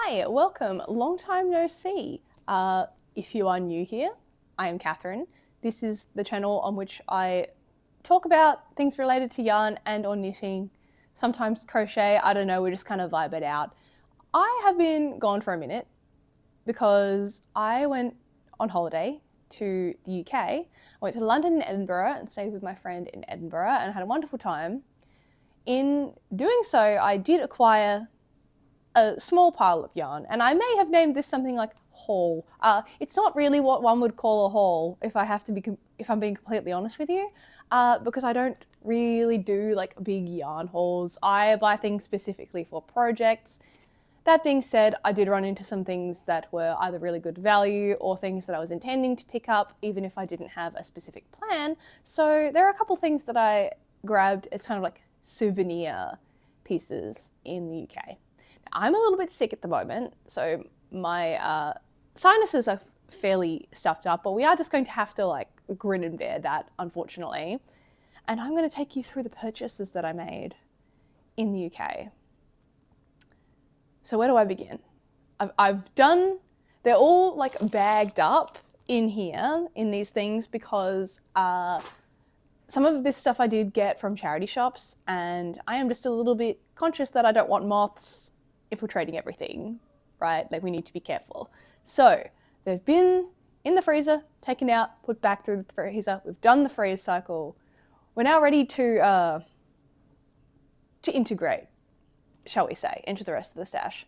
Hi, welcome. Long time no see. If you are new here, I am Catherine. This is the channel on which I talk about things related to yarn and or knitting, sometimes crochet. I don't know, we just kind of vibe it out. I have been gone for a minute because I went on holiday to the UK. I went to London and Edinburgh and stayed with my friend in Edinburgh and had a wonderful time. In doing so, I did acquire a small pile of yarn, and I may have named this something like haul. It's not really what one would call a haul, if I'm being completely honest with you, because I don't really do like big yarn hauls. I buy things specifically for projects. That being said, I did run into some things that were either really good value or things that I was intending to pick up, even if I didn't have a specific plan. So there are a couple things that I grabbed as kind of like souvenir pieces in the UK. I'm a little bit sick at the moment, so my sinuses are fairly stuffed up, but we are just going to have to like grin and bear that, unfortunately. And I'm going to take you through the purchases that I made in the UK. So where do I begin? They're all like bagged up in here, in these things, because some of this stuff I did get from charity shops, and I am just a little bit conscious that I don't want moths if we're trading everything, right? Like, we need to be careful. So they've been in the freezer, taken out, put back through the freezer. We've done the freeze cycle. We're now ready to integrate, shall we say, into the rest of the stash.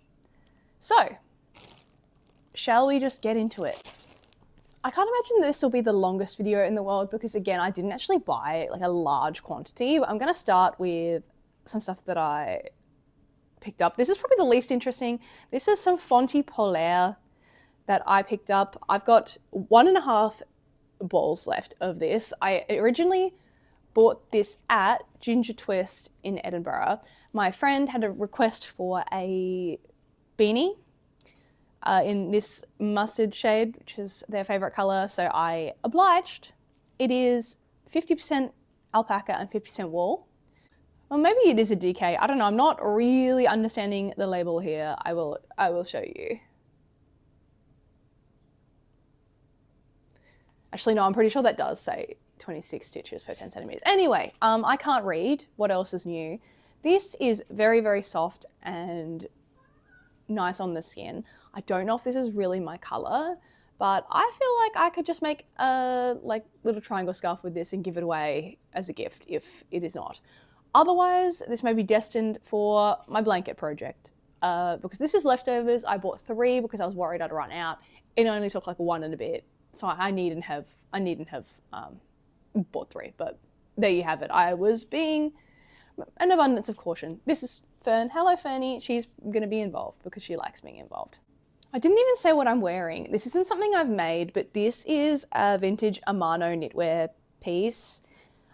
So, shall we just get into it? I can't imagine this will be the longest video in the world because, again, I didn't actually buy like a large quantity, but I'm going to start with some stuff that I picked up. This is probably the least interesting. This is some Fonty mohair that I picked up. I've got 1.5 balls left of this. I originally bought this at Ginger Twist in Edinburgh. My friend had a request for a beanie in this mustard shade, which is their favorite color, so I obliged. It is 50% alpaca and 50% wool. Well, maybe it is a DK. I don't know. I'm not really understanding the label here. I will show you. Actually, no, I'm pretty sure that does say 26 stitches per 10 centimeters. Anyway, I can't read what else is new. This is very, very soft and nice on the skin. I don't know if this is really my color, but I feel like I could just make a like little triangle scarf with this and give it away as a gift if it is not. Otherwise, this may be destined for my blanket project because this is leftovers. I bought 3 because I was worried I'd run out. It only took like 1 and a bit, so I needn't have bought 3. But there you have it. I was being an abundance of caution. This is Fern. Hello, Fernie. She's going to be involved because she likes being involved. I didn't even say what I'm wearing. This isn't something I've made, but this is a vintage Amano knitwear piece.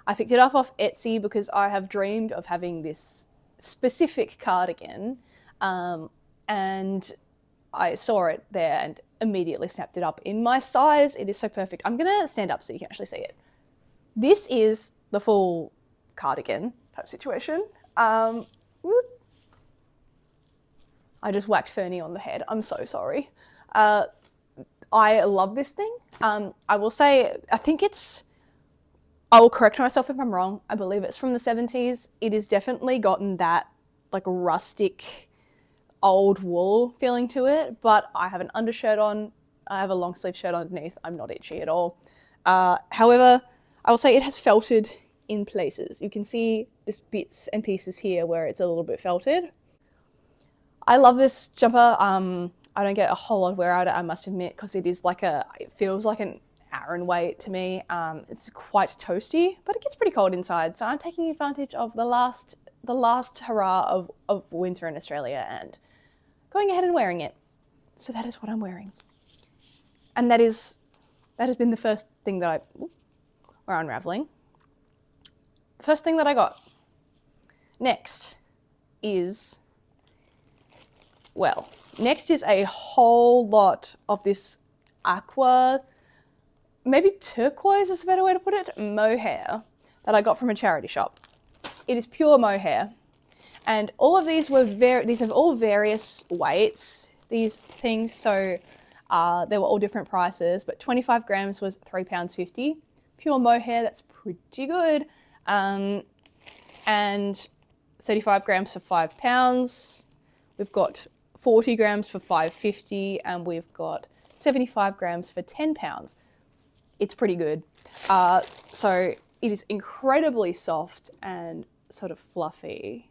I picked it up off Etsy because I have dreamed of having this specific cardigan, and I saw it there and immediately snapped it up in my size. It is so perfect. I'm going to stand up so you can actually see it. This is the full cardigan type situation. I just whacked Fernie on the head. I'm so sorry. I love this thing. I will say, I will correct myself if I'm wrong. I believe it's from the 70s. It has definitely gotten that like rustic old wool feeling to it, but I have an undershirt on. I have a long sleeve shirt underneath. I'm not itchy at all. However, I will say it has felted in places. You can see just bits and pieces here where it's a little bit felted. I love this jumper. I don't get a whole lot of wear out of it, I must admit, because it feels like an Aran weight to me. It's quite toasty, but it gets pretty cold inside. So I'm taking advantage of the last hurrah of winter in Australia and going ahead and wearing it. So that is what I'm wearing. And that has been the first thing that we're unraveling. The first thing that I got. Next is a whole lot of this aqua, maybe turquoise is a better way to put it, mohair that I got from a charity shop. It is pure mohair. And all of these have all various weights. these things. So they were all different prices, but 25 grams was £3.50. Pure mohair, that's pretty good. And 35 grams for £5. We've got 40 grams for £5.50, and we've got 75 grams for £10. It's pretty good. So it is incredibly soft and sort of fluffy.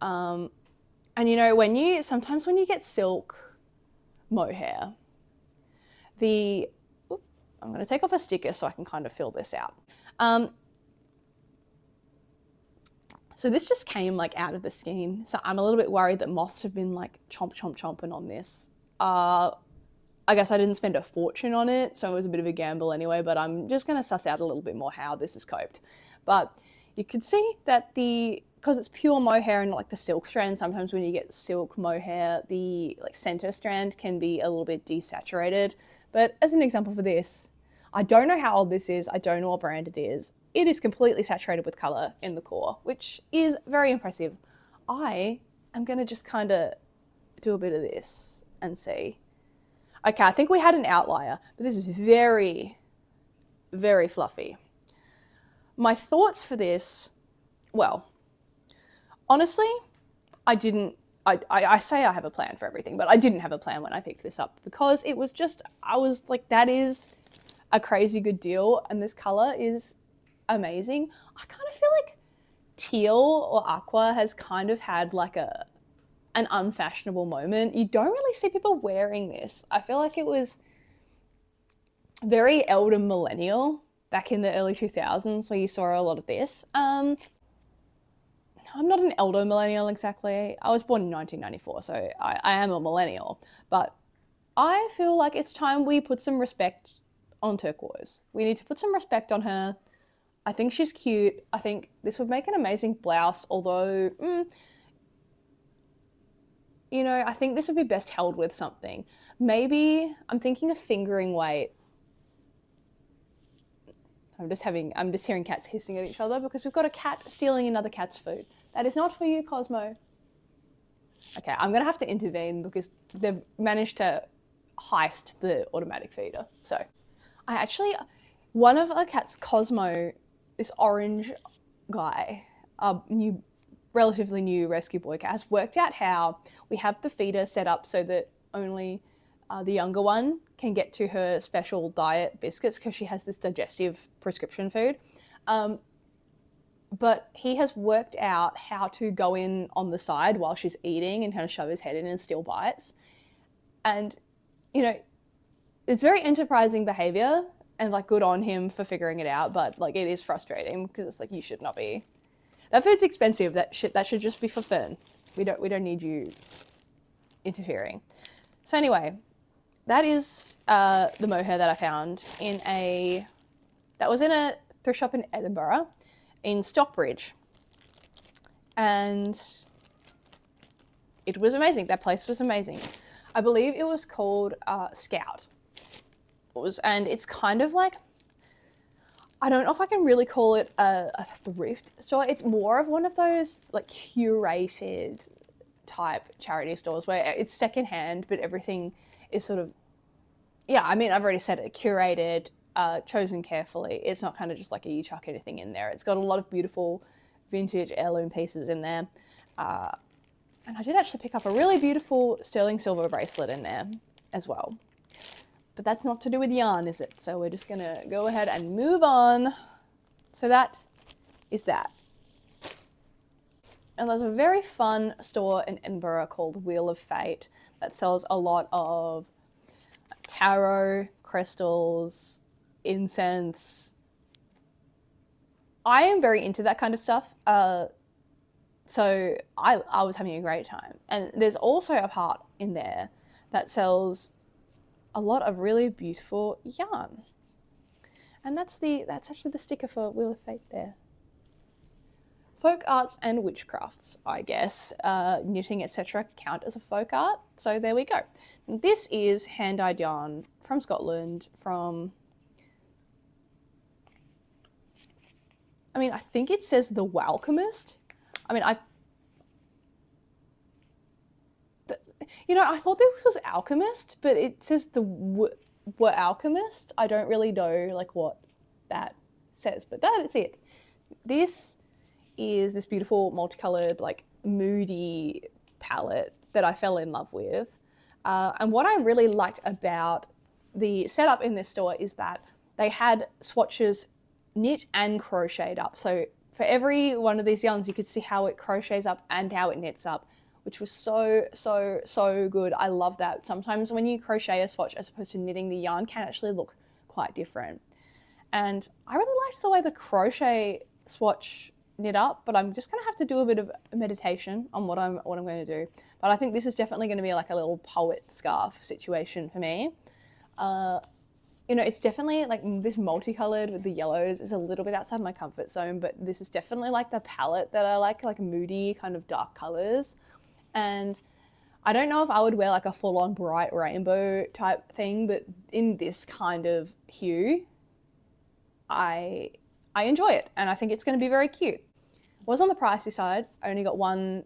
And you know, sometimes when you get silk mohair, I'm going to take off a sticker so I can kind of fill this out. So this just came like out of the skein. So I'm a little bit worried that moths have been like chomping on this. I guess I didn't spend a fortune on it, so it was a bit of a gamble anyway, but I'm just going to suss out a little bit more how this is coped. But you can see that because it's pure mohair and not like the silk strand, sometimes when you get silk mohair, the like center strand can be a little bit desaturated. But as an example for this, I don't know how old this is. I don't know what brand it is. It is completely saturated with color in the core, which is very impressive. I am going to just kind of do a bit of this and see. Okay, I think we had an outlier, but this is very, very fluffy. My thoughts for this, well, honestly, I say I have a plan for everything, but I didn't have a plan when I picked this up because it was just, I was like, that is a crazy good deal, and this color is amazing. I kind of feel like teal or aqua has kind of had like an unfashionable moment. You don't really see people wearing this. I feel like it was very elder millennial back in the early 2000s where you saw a lot of this. I'm not an elder millennial exactly. I was born in 1994, so I am a millennial. But I feel like it's time we put some respect on turquoise. We need to put some respect on her. I think she's cute. I think this would make an amazing blouse, although, you know, I think this would be best held with something. Maybe I'm thinking of fingering weight. I'm just hearing cats hissing at each other because we've got a cat stealing another cat's food. That is not for you, Cosmo. Okay, I'm gonna have to intervene because they've managed to heist the automatic feeder. So one of the cats, Cosmo, this orange guy, relatively new rescue boy cat, has worked out how we have the feeder set up so that only the younger one can get to her special diet biscuits because she has this digestive prescription food. But he has worked out how to go in on the side while she's eating and kind of shove his head in and steal bites. And, you know, it's very enterprising behavior and like good on him for figuring it out, but like it is frustrating because it's like you should not be. That food's expensive. That should just be for fun. We don't need you interfering. So anyway, that is the mohair that I found that was in a thrift shop in Edinburgh, in Stockbridge, and it was amazing. That place was amazing. I believe it was called Scout. And it's kind of like, I don't know if I can really call it a thrift store. It's more of one of those like curated type charity stores where it's secondhand, but everything is sort of, yeah, I mean, I've already said it, curated, chosen carefully. It's not kind of just like you chuck anything in there. It's got a lot of beautiful vintage heirloom pieces in there. And I did actually pick up a really beautiful sterling silver bracelet in there as well. But that's not to do with yarn, is it? So we're just gonna go ahead and move on. So that is that. And there's a very fun store in Edinburgh called Wheel of Fate that sells a lot of tarot, crystals, incense. I am very into that kind of stuff. So I was having a great time. And there's also a part in there that sells a lot of really beautiful yarn. And that's actually the sticker for Wheel of Fate there. Folk arts and witchcrafts, I guess. Knitting, etc. count as a folk art. So there we go. And this is hand-dyed yarn from Scotland, I think it says The Welcomist. You know, I thought this was Alchemist, but it says were Alchemist. I don't really know like what that says, but that's it. This is this beautiful multicolored, like moody palette that I fell in love with. And what I really liked about the setup in this store is that they had swatches knit and crocheted up. So for every one of these yarns, you could see how it crochets up and how it knits up, which was so good. I love that. Sometimes when you crochet a swatch as opposed to knitting, the yarn can actually look quite different. And I really liked the way the crochet swatch knit up, but I'm just gonna have to do a bit of meditation on what I'm going to do. But I think this is definitely going to be like a little poet scarf situation for me. You know, it's definitely like this multicolored with the yellows is a little bit outside my comfort zone, but this is definitely like the palette that I like moody kind of dark colors. And I don't know if I would wear like a full-on bright rainbow type thing, but in this kind of hue, I enjoy it, and I think it's going to be very cute. Was on the pricey side. I only got one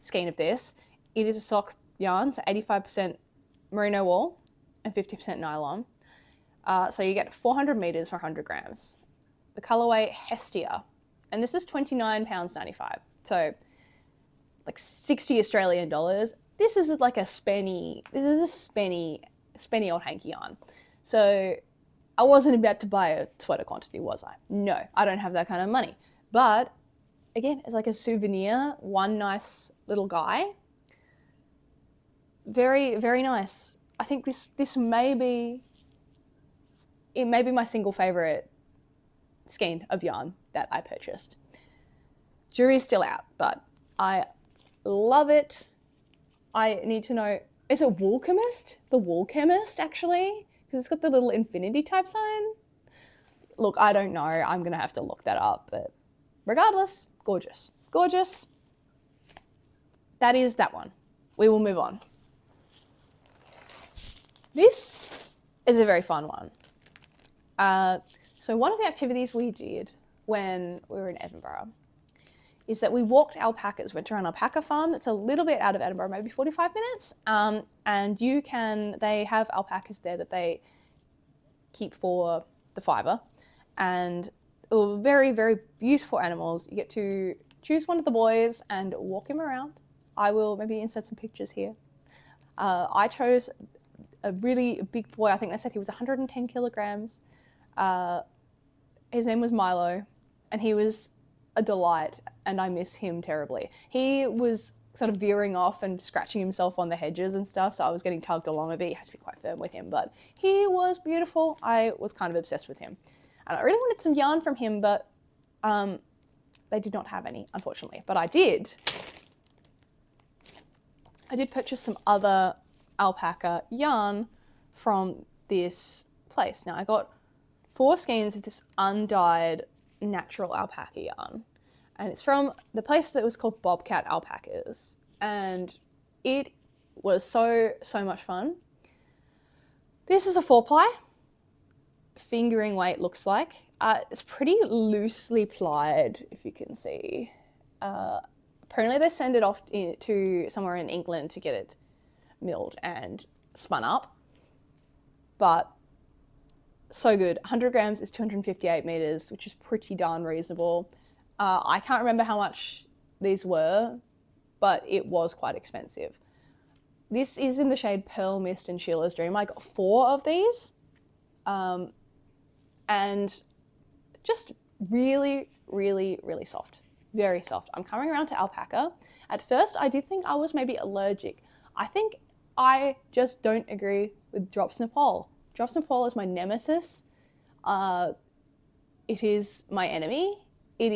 skein of this. It is a sock yarn, so 85% merino wool and 50% nylon. So you get 400 meters for 100 grams. The colorway Hestia, and this is £29.95. So like 60 Australian dollars. This is like a spenny old hanky yarn. So I wasn't about to buy a sweater quantity, was I? No, I don't have that kind of money. But again, it's like a souvenir, one nice little guy. Very, very nice. I think this may be my single favorite skein of yarn that I purchased. Jury's still out, but I love it. I need to know, is it Wool Chemist? The Wool Chemist, actually? Because it's got the little infinity type sign. Look, I don't know. I'm going to have to look that up, but regardless, gorgeous. Gorgeous. That is that one. We will move on. This is a very fun one. So one of the activities we did when we were in Edinburgh is that we walked alpacas, went to an alpaca farm that's a little bit out of Edinburgh, maybe 45 minutes. And they have alpacas there that they keep for the fibre. And very, very beautiful animals. You get to choose one of the boys and walk him around. I will maybe insert some pictures here. I chose a really big boy. I think they said he was 110 kilograms. His name was Milo, and he was a delight, and I miss him terribly. He was sort of veering off and scratching himself on the hedges and stuff, so I was getting tugged along a bit. You had to be quite firm with him, but he was beautiful. I was kind of obsessed with him. And I really wanted some yarn from him, but they did not have any, unfortunately. But I did purchase some other alpaca yarn from this place. Now, I got 4 skeins of this undyed natural alpaca yarn, and it's from the place that was called Bobcat Alpacas, and it was so much fun. This is a 4-ply. Fingering weight looks like. It's pretty loosely plied, if you can see. Apparently they send it off to somewhere in England to get it milled and spun up, but so good. 100 grams is 258 meters, which is pretty darn reasonable. I can't remember how much these were, but it was quite expensive. This is in the shade Pearl Mist and Sheila's Dream. I got 4 of these, and just really, really, really soft. Very soft. I'm coming around to alpaca. At first, I did think I was maybe allergic. I think I just don't agree with Drops Nepal. Drops Nepal is my nemesis. It is my enemy. I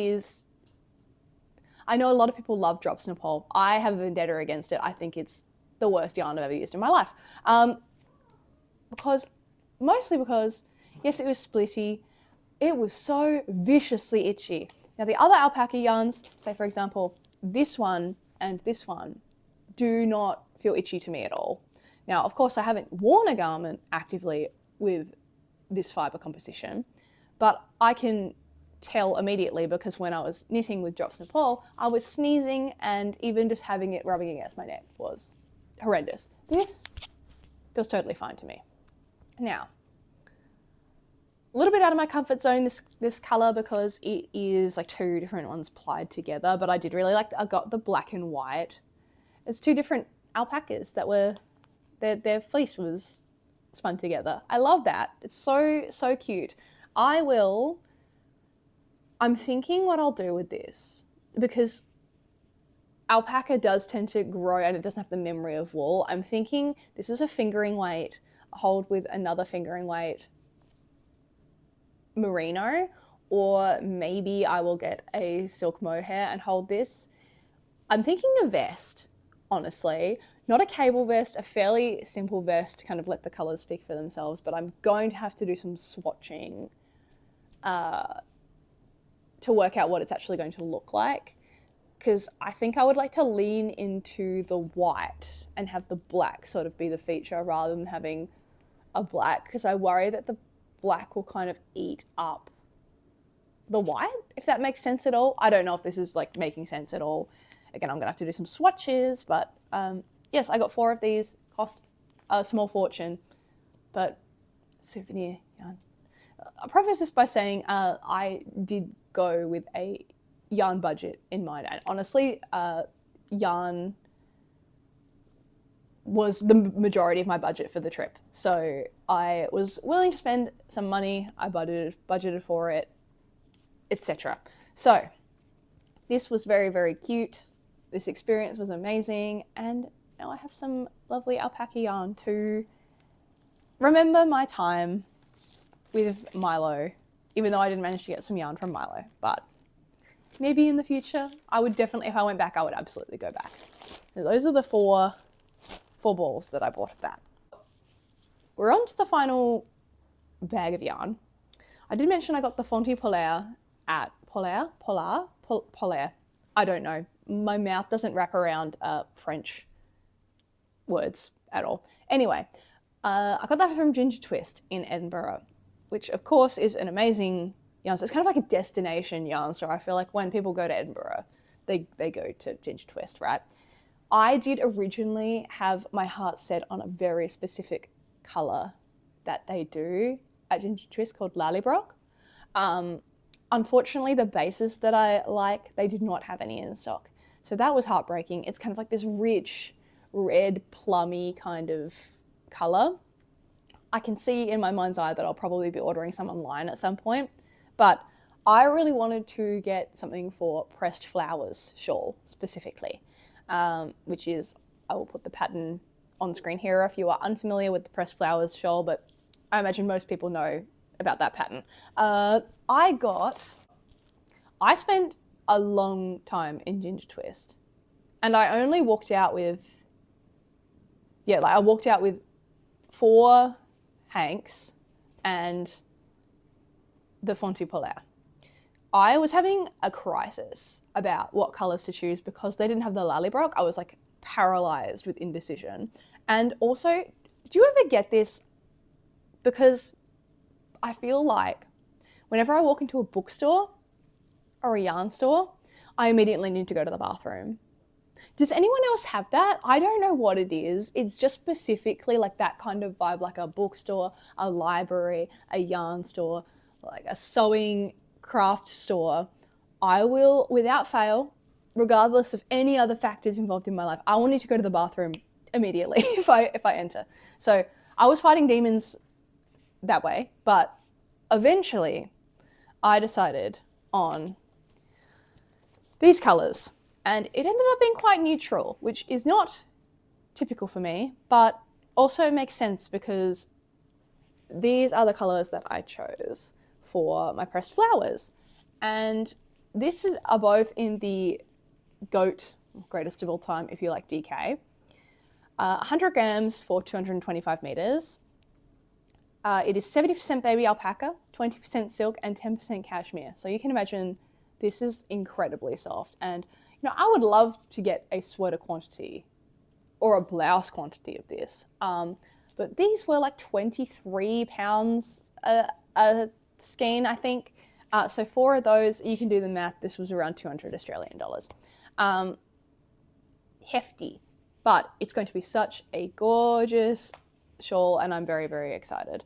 know a lot of people love Drops Nepal. I have a vendetta against it. I think it's the worst yarn I've ever used in my life. Mostly because, yes, it was splitty. It was so viciously itchy. Now, the other alpaca yarns, say for example, this one and this one, do not feel itchy to me at all. Now, of course, I haven't worn a garment actively with this fibre composition, but I can tell immediately because when I was knitting with Drops Nepal, I was sneezing, and even just having it rubbing against my neck was horrendous. This feels totally fine to me. Now, a little bit out of my comfort zone, this color, because it is like two different ones plied together, but I did really like, I got the black and white. It's two different alpacas that were, their fleece was spun together. I love that. It's so cute. I'm thinking what I'll do with this, because alpaca does tend to grow and it doesn't have the memory of wool. I'm thinking this is a fingering weight, hold with another fingering weight merino, or maybe I will get a silk mohair and hold this. I'm thinking a vest, honestly. Not a cable vest, a fairly simple vest to kind of let the colours speak for themselves, but I'm going to have to do some swatching to work out what it's actually going to look like, because I think I would like to lean into the white and have the black sort of be the feature rather than having a black, because I worry that the black will kind of eat up the white, if that makes sense at all. I don't know if this is like making sense at all. Again, I'm gonna have to do some swatches, but yes, I got 4 of these, cost a small fortune, but souvenir yarn. I'll preface this by saying I did go with a yarn budget in mind, and honestly, yarn was the majority of my budget for the trip. So I was willing to spend some money, I budgeted for it, etc. So this was very, very cute. This experience was amazing, and now I have some lovely alpaca yarn to remember my time with Milo, even though I didn't manage to get some yarn from Milo. But maybe in the future, I would definitely, if I went back, I would absolutely go back. Now, those are the four balls that I bought of that. We're on to the final bag of yarn. I did mention I got the Fonty Polar at Polar. I don't know. My mouth doesn't wrap around French words at all. Anyway, I got that from Ginger Twist in Edinburgh, which of course is an amazing yarn. So it's kind of like a destination yarn store. I feel like when people go to Edinburgh, they go to Ginger Twist, right? I did originally have my heart set on a very specific colour that they do at Ginger Twist called Lallybrock. Unfortunately, the bases that I like, they did not have any in stock. So that was heartbreaking. It's kind of like this rich, red, plummy kind of colour. I can see in my mind's eye that I'll probably be ordering some online at some point, but I really wanted to get something for Pressed Flowers shawl specifically, which is, I will put the pattern on screen here if you are unfamiliar with the Pressed Flowers shawl, but I imagine most people know about that pattern. I spent a long time in Ginger Twist, and I only walked out with, I walked out with 4 hanks and the Fonty Polar. I was having a crisis about what colours to choose because they didn't have the Lallybrock. I was like paralysed with indecision. And also, do you ever get this? Because I feel like whenever I walk into a bookstore or a yarn store, I immediately need to go to the bathroom. Does anyone else have that? I don't know what it is. It's just specifically like that kind of vibe, like a bookstore, a library, a yarn store, like a sewing craft store. I will, without fail, regardless of any other factors involved in my life, I will need to go to the bathroom immediately if I enter. So I was fighting demons that way, but eventually I decided on these colours, and it ended up being quite neutral, which is not typical for me, but also makes sense because these are the colours that I chose for my Pressed Flowers. And this are both in the GOAT, greatest of all time if you like DK, 100 grams for 225 metres. It is 70% baby alpaca, 20% silk, and 10% cashmere. So you can imagine this is incredibly soft. And you know, I would love to get a sweater quantity or a blouse quantity of this. But these were like £23 a skein, I think. So 4 of those, you can do the math, this was around 200 Australian dollars. Hefty. But it's going to be such a gorgeous shawl, and I'm very, very excited.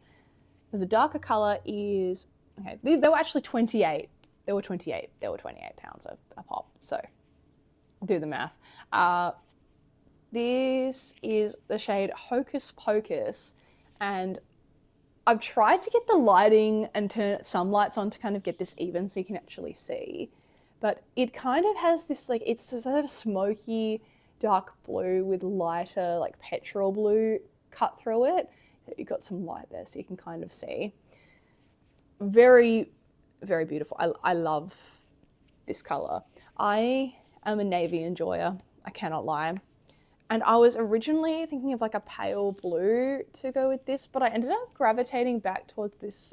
The darker colour is, okay, they were actually 28. They were 28 pounds a pop, so do the math. This is the shade Hocus Pocus, and I've tried to get the lighting and turn some lights on to kind of get this even so you can actually see. But it kind of has this, like, it's sort of smoky dark blue with lighter, like, petrol blue cut through it. So you've got some light there so you can kind of see. Very, very beautiful. I love this colour. I am a navy enjoyer, I cannot lie. And I was originally thinking of like a pale blue to go with this, but I ended up gravitating back towards this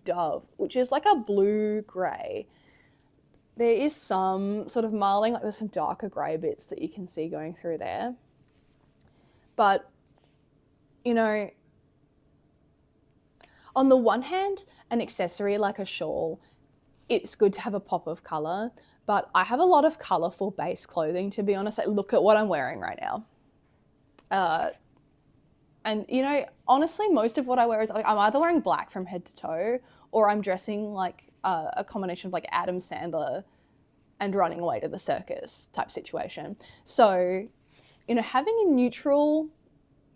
dove, which is like a blue-grey. There is some sort of marling, like there's some darker grey bits that you can see going through there. But, you know, on the one hand, an accessory like a shawl, it's good to have a pop of colour, but I have a lot of colourful base clothing, to be honest. Like, look at what I'm wearing right now. And, you know, honestly, most of what I wear is, like, I'm either wearing black from head to toe, or I'm dressing like a combination of like Adam Sandler and Running Away to the Circus type situation. So, you know, having a neutral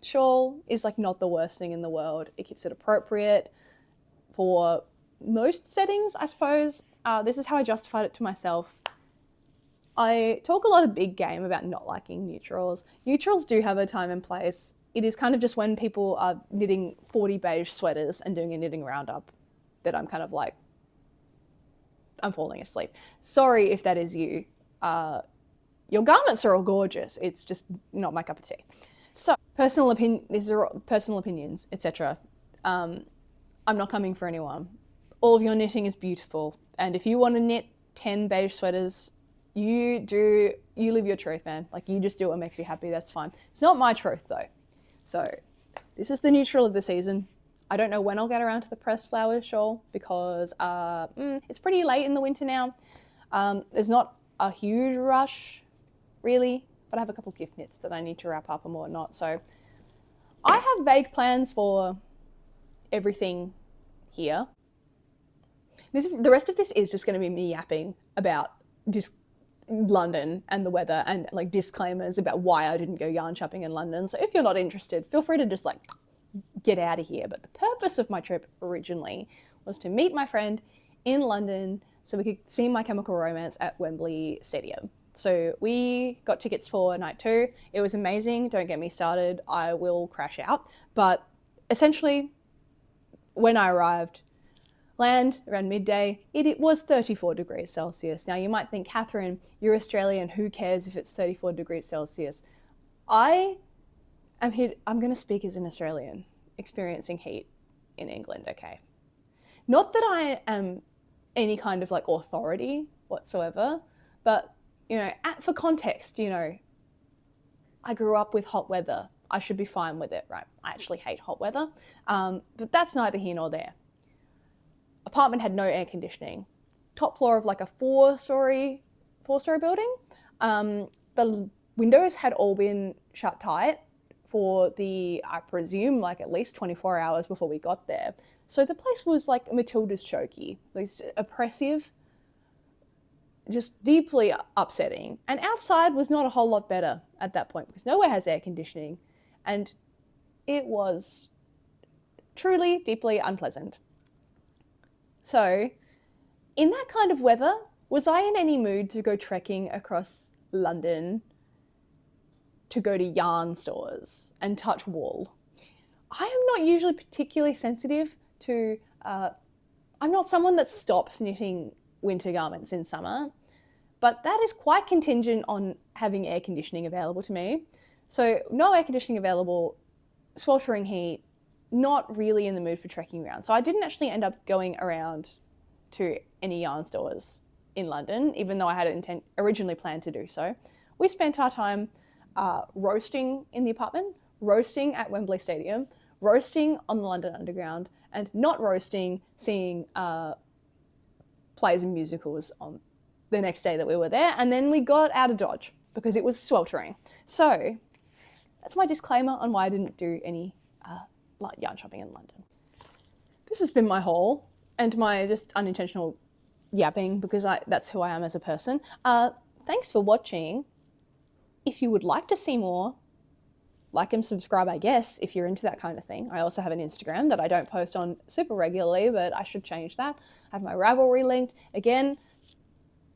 shawl is like not the worst thing in the world. It keeps it appropriate for most settings, I suppose. This is how I justified it to myself. I talk a lot of big game about not liking neutrals. Neutrals do have a time and place. It is kind of just when people are knitting 40 beige sweaters and doing a knitting roundup that I'm kind of like, I'm falling asleep. Sorry if that is you. Your garments are all gorgeous. It's just not my cup of tea. So, these are personal opinions, etc. I'm not coming for anyone. All of your knitting is beautiful. And if you want to knit 10 beige sweaters, you live your truth, man. Like, you just do what makes you happy, that's fine. It's not my truth though. So this is the neutral of the season. I don't know when I'll get around to the pressed flowers shawl because it's pretty late in the winter now. There's not a huge rush really, but I have a couple gift knits that I need to wrap up and whatnot. So I have vague plans for everything here. The rest of this is just going to be me yapping about just London and the weather and like disclaimers about why I didn't go yarn shopping in London. So if you're not interested, feel free to just like get out of here. But the purpose of my trip originally was to meet my friend in London so we could see My Chemical Romance at Wembley Stadium. So we got tickets for night 2. It was amazing. Don't get me started. I will crash out. But essentially, when I arrived, land around midday, it was 34 degrees Celsius. Now you might think, Catherine, you're Australian, who cares if it's 34 degrees Celsius? I'm going to speak as an Australian experiencing heat in England, okay? Not that I am any kind of like authority whatsoever, but, you know, for context, you know, I grew up with hot weather. I should be fine with it, right? I actually hate hot weather, but that's neither here nor there. Apartment had no air conditioning. Top floor of like a four-story building. The windows had all been shut tight for I presume, like at least 24 hours before we got there. So the place was like Matilda's choky, like oppressive, just deeply upsetting. And outside was not a whole lot better at that point because nowhere has air conditioning. And it was truly, deeply unpleasant. So, in that kind of weather, was I in any mood to go trekking across London to go to yarn stores and touch wool? I am not usually particularly sensitive to, I'm not someone that stops knitting winter garments in summer, but that is quite contingent on having air conditioning available to me. So no air conditioning available, sweltering heat, not really in the mood for trekking around. So I didn't actually end up going around to any yarn stores in London, even though I had originally planned to do so. We spent our time roasting in the apartment, roasting at Wembley Stadium, roasting on the London Underground, and not roasting seeing plays and musicals on the next day that we were there. And then we got out of Dodge because it was sweltering. So that's my disclaimer on why I didn't do any yarn shopping in London. This has been my haul and my just unintentional yapping because that's who I am as a person. Thanks for watching. If you would like to see more, like and subscribe, I guess, if you're into that kind of thing. I also have an Instagram that I don't post on super regularly, but I should change that. I have my Ravelry linked. Again,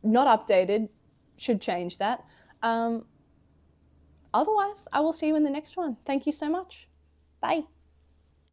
not updated, should change that. Otherwise, I will see you in the next one. Thank you so much. Bye.